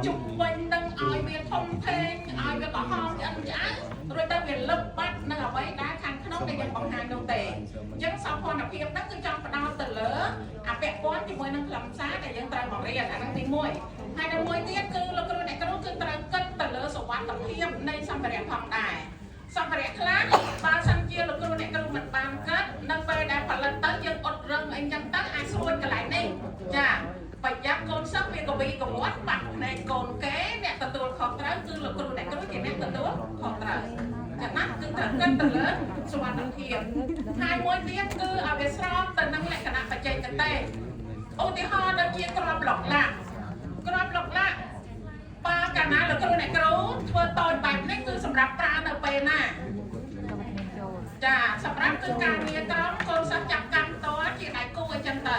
ជុំវិញនឹងឲ្យវាធំធេងឲ្យវាប្រហោងឆ្អិនឆ្អៅរួចទៅវាលឹបបាត់នៅអ្វីដែលខាងក្នុងដែលយើងបង្ហាញនោះទេអញ្ចឹងសោភ័ណភាពហ្នឹងគឺចង់ផ្ដោតទៅលើអពាក់ព័ន្ធជាមួយនឹងខ្លឹមសារដែលយើងត្រូវបង្រៀនអាហ្នឹងទី1ហើយទី1ទៀតគឺលោកគ្រូអ្នកគ្រូគឺត្រូវគិតទៅលើសុវត្ថិភាពនៃសម្ភារៈផងដែរសម្ភារៈខ្លះបើសិនជាលោកគ្រូអ្នកគ្រូមិនបានគិតនៅពេលដែលផលិតទៅយើងអត់រឹងអីចឹងទៅអាចស្រួចកន្លែងនេះចាប្រយ័ត្នកូនសិស្សវាកវីកវត្តបាត់ភ្នែកកូនគេអ្នកទទួលខុសត្រូវគឺលោកគ្រូអ្នកគ្រូជាអ្នកទទួលខុសត្រូវចាណាគឺត្រូវគិតទៅលើសុវត្ថិភាពហើយមួយទៀតគឺឲ្យវាស្របទៅនឹងលក្ខណៈបច្ចេកទេសឧទាហរណ៍ដូចជាក្របឡុកឡាក់បើកាលណាលោកគ្រូអ្នកគ្រូធ្វើតូចបែបនេះគឺសម្រាប់ប្រើនៅពេលណាចាសម្រាប់គឺការងារក្រុមកូនសិស្សចាប់កម្មតជាដៃគូអីចឹងទៅ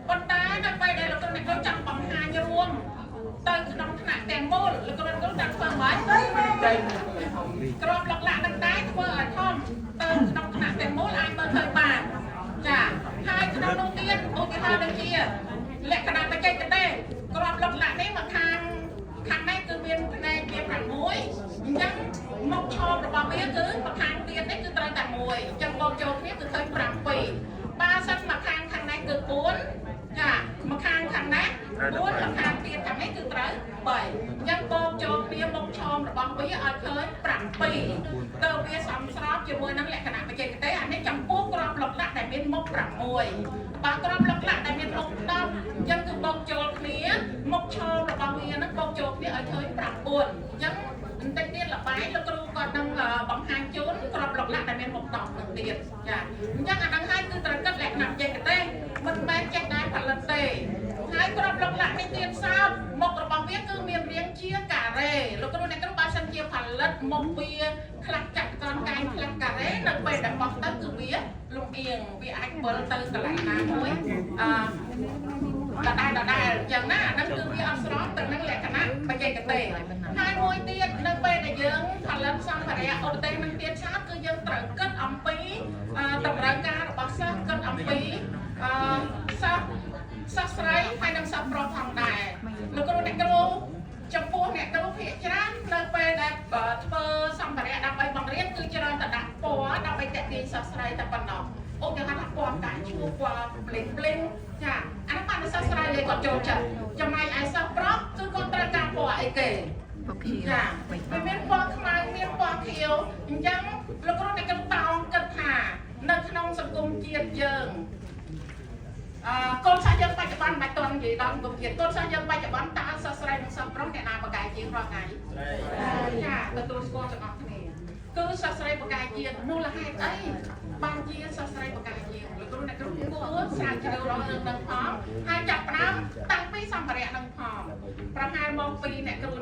ប៉ុន្តែនៅពេលដែលលោកគ្រូអ្នកគ្រូចង់បង្ហាញរួមទៅក្នុងថ្នាក់ទាំងមូលលោកគ្រូអ្នកគ្រូđangធ្វើម៉េចក្របឡុកឡាក់នឹងដែរធ្វើឲ្យធំទៅក្នុងថ្នាក់ទាំងមូលអាចមើលឃើញបានចាហើយក្នុងនោះទៀតឧទាហរណ៍ដូចជាលក្ខណៈបច្ចេកទេសក្របឡុកឡាក់នេះមកខាងនេះគឺមានផ្នែកជា6អញ្ចឹងមុខឈររបស់វាគឺម្ខាងទៀតនេះគឺត្រូវតែ1អញ្ចឹងបូកចូលគ្នាគឺឃើញ7បើសិនម្ខាងនេះគឺ4ចាម្ខាងនេះ4ម្ខាងទៀតខាងនេះគឺត្រូវ3អញ្ចឹងបូកចូលគ្នាមុខឈររបស់វាឲ្យឃើញ7ទៅវាសមស្របជាមួយនឹងលក្ខណៈបច្ចេកទេសអានេះចំពោះក្របឡុកឡាក់ដែលមានមុខ6បើក្របឡុកឡាក់ដែលមានមុខ10អញ្ចឹងគឺបូកចូលគ្នាមុខឈររបស់វានឹងបូកចូលគ្នាឲ្យឃើញ9អញ្ចឹងបន្តិចទៀតល្បែងលោកគ្រូគាត់នឹងបង្ហាញជូនក្របឡុកឡាក់ដែលមានមុខ10នឹងទៀតចាអញ្ចឹងអាហ្នឹងហើយគឺត្រូវគិតលក្ខណៈបច្ចេកទេសមិនមែនចេះតែផលិតទេហើយក្របឡុកឡាក់នេះទៀតសោតមុខរបស់វាគឺមានរាងជាការ៉េលោកគ្រូអ្នកគ្រូបើសិនជាផលិតមុខវាខ្លះចាក់កនកែងខ្លះការ៉េនៅពេលដែលបោះទៅគឺវាលំអៀងវាអាចវិលទៅកន្លែងណាមួយដដែលអញ្ចឹងណាអាហ្នឹងគឺវាអត់ស្របទៅនឹងលក្ខណៈបច្ចេកទេសហើយមួយទៀតនៅពេលដែលយើងផលិតសម្ភារៈឧបទេសនឹងទៀតឆាតគឺយើងត្រូវគិតអំពីតម្រូវការរបស់សិស្សគិតអំពីសិស្សស្រីហើយនិងសិស្សប្រុសផងដែរលោកគ្រូអ្នកគ្រូចំពោះអ្នកគ្រូភាគច្រើននៅពេលដែលធ្វើសម្ភារៈដើម្បីបង្រៀនគឺច្រើនតែដាក់ពណ៌ដើម្បីទាក់ទាញសិស្សស្រីតែប៉ុណ្ណោះឧទាហរណ៍ថាពណ៌កាយឈ្មោះពណ៌ភ្លេងចាអានោះបានសិស្សស្រីលេគាត់ចូលចិត្តចំណែកឯសិស្សប្រុសគឺគាត់ត្រូវការពណ៌អីគេចាវាមានពណ៌ខ្មៅមានពណ៌ខៀវអញ្ចឹងលោកគ្រូអ្នកគ្រូតោងគិតថានៅក្នុងសង្គមជាតិយើងកូនសិស្សយើងបច្ចុប្បន្នមិនទាន់និយាយដល់សង្គមជាតិកូនសិស្សយើងបច្ចុប្បន្នតើសិស្សស្រីនិងសិស្សប្រុសអ្នកណាបកាយជាងរាល់ថ្ងៃចាទទួលស្គាល់ទាំងអស់គ្នាគឺសិស្សស្រីបកាយជាងមូលហេតុអីបានជាសិស្សស្រីបកាយជាងលោកគ្រូអ្នកគ្រូគួរស្រាវជ្រាវរករឿងនឹងផងហើយចាប់ផ្ដើមតាំងពីសម្ភារៈនឹងផងប្រហែលមកពីអ្នកគ្រូ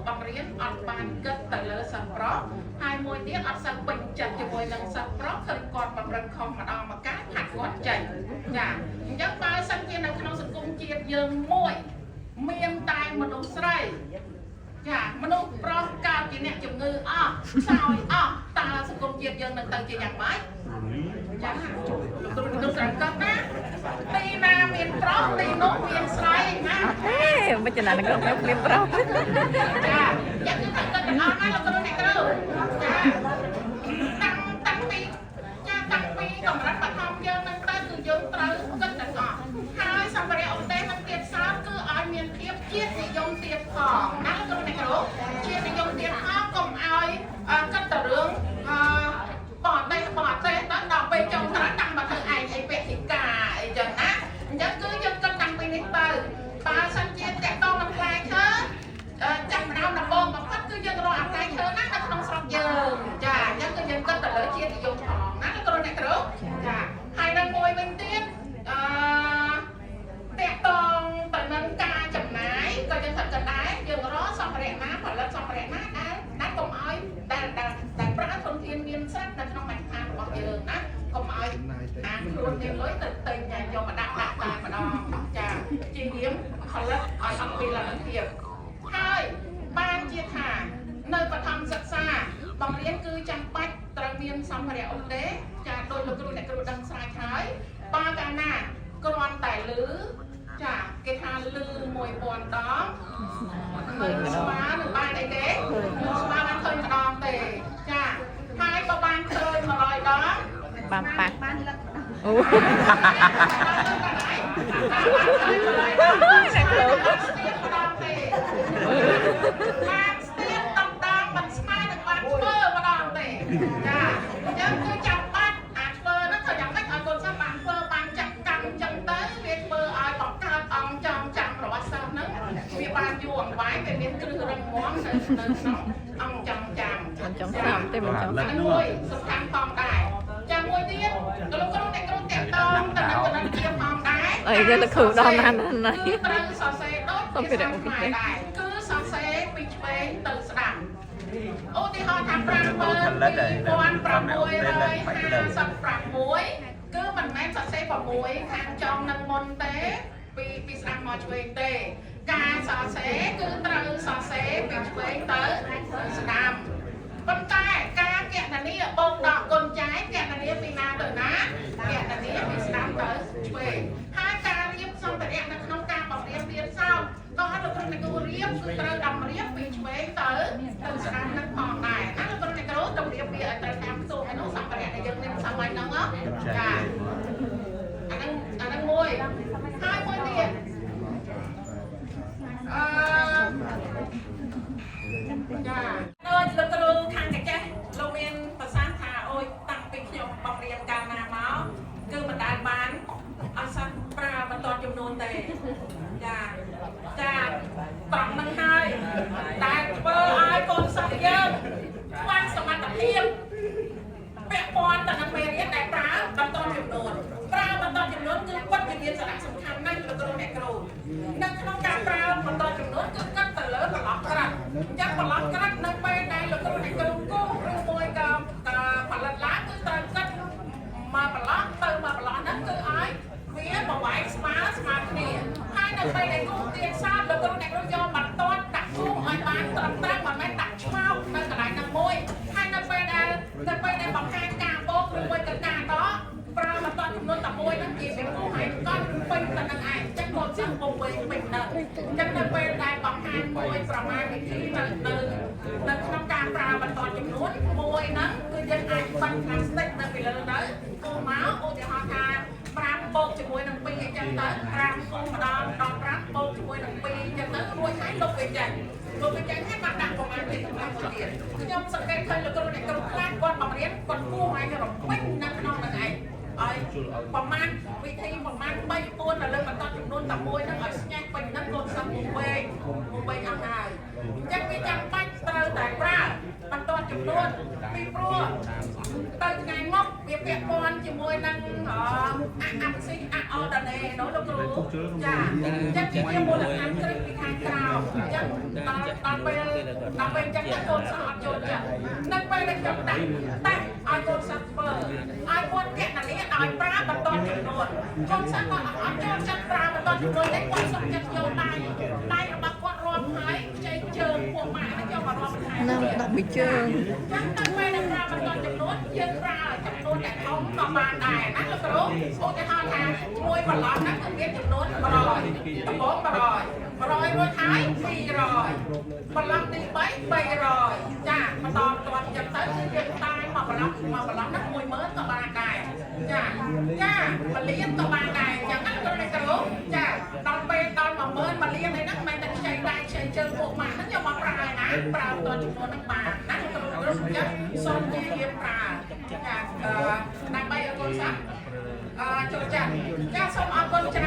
បង្រៀនអត់បានគិតទៅលើសិស្សប្រុសហើយមួយទៀតអត់សូវពេញចិត្តជាមួយនឹងសិស្សប្រុសឃើញគាត់បម្រើខុសម្ដងម្កាលហាត់គាត់ចេញចាអញ្ចឹងបើសិនជានៅក្នុងសង្គមជាតិយើងមួយមានតែមនុស្សស្រីចាមនុស្សប្រុសកើតជាអ្នកជំងឺអស់ខ្សោយអស់តើសង្គមជាតិយើងនឹងទៅជាយ៉ាងម៉េចចាលោកគ្រូនឹងស្រែកកណាទីណាមានប្រុសទីនោះមានស្រីណាមិនចំណាននឹងមានប្រុសចាយ៉ាងនេះទៅទាំងអស់ណាលោកគ្រូអ្នកគ្រូចាតាំងពីកម្រិតបឋមយើងនឹងទៅគឺយើងត្រូវគិតទាំងអស់ហើយសម្ភារៈឧបទេសនឹងទៀតសោតគឺឲ្យមានភាពជាតិនិយមទៀតផងណាលោកគ្រូអ្នកគ្រូជាតិនិយមទៀតផងកុំឲ្យគិតទៅរឿងបរទេសដល់ពេលចុងក្រោយតាំងមកធ្វើឯងអីពាក្យទីកាអីចឹងណាអញ្ចឹងគឺយើងគិតតាំងពីនេះទៅបើសិនជាតកតងនឹងផ្លែឈើចាប់ផ្ដើមដំបូងបំផុតគឺយើងរកអាផ្លែឈើណានៅក្នុងស្រុកយើងចាអញ្ចឹងគឺយើងគិតទៅលើជាតិនិយមផងណាលោកគ្រូអ្នកគ្រូចាហើយនៅមួយវិញទៀតតកតងទៅនឹងការចំណាយក៏យើងត្រូវគិតដែរយើងរកសម្ភារៈណាផលិតសម្ភារៈណាដែលកុំឲ្យដែលប្រើធនធានមានស្រាប់នៅក្នុងបរិស្ថានរបស់យើងណាកុំឲ្យខ្លួនមានលុយទៅទិញយកមកដាក់តែម្ដងចាជាយាមផលិតឲ្យអត់ពីលទ្ធភាពហើយបានជាថានៅបឋមសិក្សាបង្រៀនគឺចាំបាច់ត្រូវមានសម្ភារៈឧបទេសចាដោយលោកគ្រូអ្នកគ្រូដឹងស្រាវជ្រាវបើកាលណាគ្រាន់តែឮ ចាគេថាលឺ1000ដងមើលស្មានឹងបានអីទេស្មាបានឃើញម្ដងទេចាហើយបើបានឃើញ100ដងបានប៉ះអូសាក់លោបានស្ទាបតំតាំមិនស្មើនឹងបានធ្វើម្ដងទេចាអញ្ចឹងគឺចាំបាច់អាធ្វើហ្នឹងក៏យ៉ាងម៉េចឲ្យកូនសិស្សបានធ្វើបានចាក់កម្មអញ្ចឹងទៅវាធ្វើឲ្យបង្កើតអង្គចងចាំប្រវត្តិសាស្ត្រហ្នឹងវាបានយូរអង្វែងវាមានគ្រឹះរឹងមាំនៅក្នុងអង្គចងចាំមិនចង់ចាំទេមិនចង់ចាំមួយសំខាន់ផងដែរចាំមួយទៀតលោកគ្រូអ្នកគ្រូតាក់តងទៅនឹងគណិតវិទ្យាផងដែរអីទៅគ្រូដល់ណាស់ណាស់ត្រូវសរសេរដូចភាសាខ្មែរដែរគឺសរសេរពីឆ្វេងទៅស្ដាំឧទាហរណ៍ថា52056គឺមិនមែនសរសេរ6ខាងចុងនឹងមុនទេពីស្ដាំមកឆ្វេងទេការសរសេរគឺត្រូវសរសេរពីឆ្វេងទៅស្ដាំប៉ុន្តែការគណនាបូកដកគុណចែកគណនាពីណាទៅណាគណនាពីស្ដាំទៅឆ្វេងហើយការរៀបសម្ភារៈនៅក្នុងការបង្រៀនរៀនសោតក៏ឲ្យលោកគ្រូអ្នកគ្រូរៀបគឺត្រូវតម្រៀបពីឆ្វេងទៅស្ដាំនឹងផងដែរណាលោកគ្រូអ្នកគ្រូតម្រៀបវាឲ្យត្រូវតាមខ្ទង់ឯនោះសម្ភារៈដែលយើងរៀនសម័យហ្នឹងចាអាហ្នឹងមួយហើយមួយទៀតចាលោកគ្រូខាងកាចេះលោកមានប្រសាសន៍ថាអូយតាំងពីខ្ញុំបង្រៀនកាលណាមកគឺមិនដែលបានអត់សោះប្រើបន្តចំនួនទេចាត្រង់នឹងហើយដែលធ្វើឲ្យកូនសិស្សយើងខ្វះសមត្ថភាពពាក់ព័ន្ធទៅនឹងមេរៀនដែលប្រើបន្តចំនួនគឺពិតជាមានសារៈសំខាន់ណាស់លោកគ្រូអ្នកគ្រូនៅក្នុងការប្រើបន្តចំនួនគឺគិតទៅលើប្រឡោះក្រាត់អញ្ចឹងប្រឡោះក្រាត់នៅពេលដែលលោកគ្រូអ្នកគ្រូគូឬមួយក៏ផលិតឡើងគឺត្រូវគិតមកប្រឡោះទៅមកប្រឡោះហ្នឹងគឺឲ្យវាប្រវែងស្មើគ្នាហើយនៅពេលដែលគូទៀនសោតលោកគ្រូអ្នកគ្រូយកបន្ទាត់ដាក់គូឲ្យបានត្រឹមត្រូវមិនមែនដាក់ឆ្មោកនៅកន្លែងហ្នឹងមួយហើយនៅពេលដែលបង្ហាញការបូកឬមួយក៏ការដកប្រើបន្តចំនួនតែមួយហ្នឹងជាវាគូហើយកត់ពេញទៅនឹងឯងចឹងកូនសិស្សពុំវិញពេញដល់ចឹងនៅពេលដែលបង្ហាញមួយប្រមាណវិធីនៅក្នុងការប្រើបន្តចំនួនមួយហ្នឹងគឺយើងអាចបាត់ផ្លាស្ទិកនៅពីលើទៅគូមកឧទាហរណ៍ថា5បូកជាមួយនឹង2អញ្ចឹងទៅ5គូម្ដងដល់5បូកជាមួយនឹង2អញ្ចឹងទៅរួចហើយលុបវាចេញហើយបានដាក់ប្រមាណទៀតខ្ញុំសង្កេតឃើញលោកគ្រូអ្នកគ្រូខ្លះគាត់បង្រៀនគាត់គួរឲ្យរំពេញនៅក្នុងនឹងឯងឲ្យប្រមាណវិធីប្រមាណ3 4នៅលើបន្តចំនួនតែមួយហ្នឹងឲ្យស្ញាច់ពេញហ្នឹងកូនសិស្សមកវិញអស់ហើយអញ្ចឹងវាចាំបាច់ត្រូវតែប្រើបន្តចំនួនពីព្រោះទៅថ្ងៃមកវាពាក់ព័ន្ធជាមួយនឹងអភិសិទ្ធអដនេនោះលោកគ្រូចាអញ្ចឹងជាមូលដ្ឋានគ្រឹះពីខាងក្រៅអញ្ចឹងដល់ពេលអញ្ចឹងកូនសិស្សអត់យល់ចឹងនៅពេលដែលខ្ញុំដាក់ឲ្យកូនសិស្សធ្វើឲ្យគាត់គណនាដោយប្រើបន្តចំនួនកូនសិស្សគាត់អត់ចូលចិត្តប្រើបន្តចំនួនទេគាត់សុខចិត្តយកដៃរបស់គាត់រាប់ហើយខ្ចីជើងពួកម៉ាក់ហ្នឹងយកមករាប់បន្ថែមនឹងដាក់ពីជើងចឹងទៅពេលដែលប្រើបន្តចំនួនយើងប្រើចំនួនតែធំក៏បានដែរណាលោកគ្រូឧទាហរណ៍ថាមួយបន្លំហ្នឹងគឺមានចំនួន100ដំបូង100រួចហើយ200បន្លំទី3 300ចាបន្តបន្តចឹងទៅគឺយើងតាយមកបន្លំហ្នឹង10000ក៏បានដែរចាបលៀនក៏បានដែរចឹងណាលោកគ្រូចាដល់ពេលដល់10000បលៀនហ្នឹងមិនតែខ្ចីដៃខ្ចីជើងពួកម៉ាក់ហ្នឹងយកមកប្រើឯណាប្រើបន្តចំនួនហ្នឹងបានណាលោកគ្រូចឹងសូមជារៀបប្រើចាដើម្បីឲ្យកូនសិស្សចូលចិត្តចាសូមអរគុណច្រើន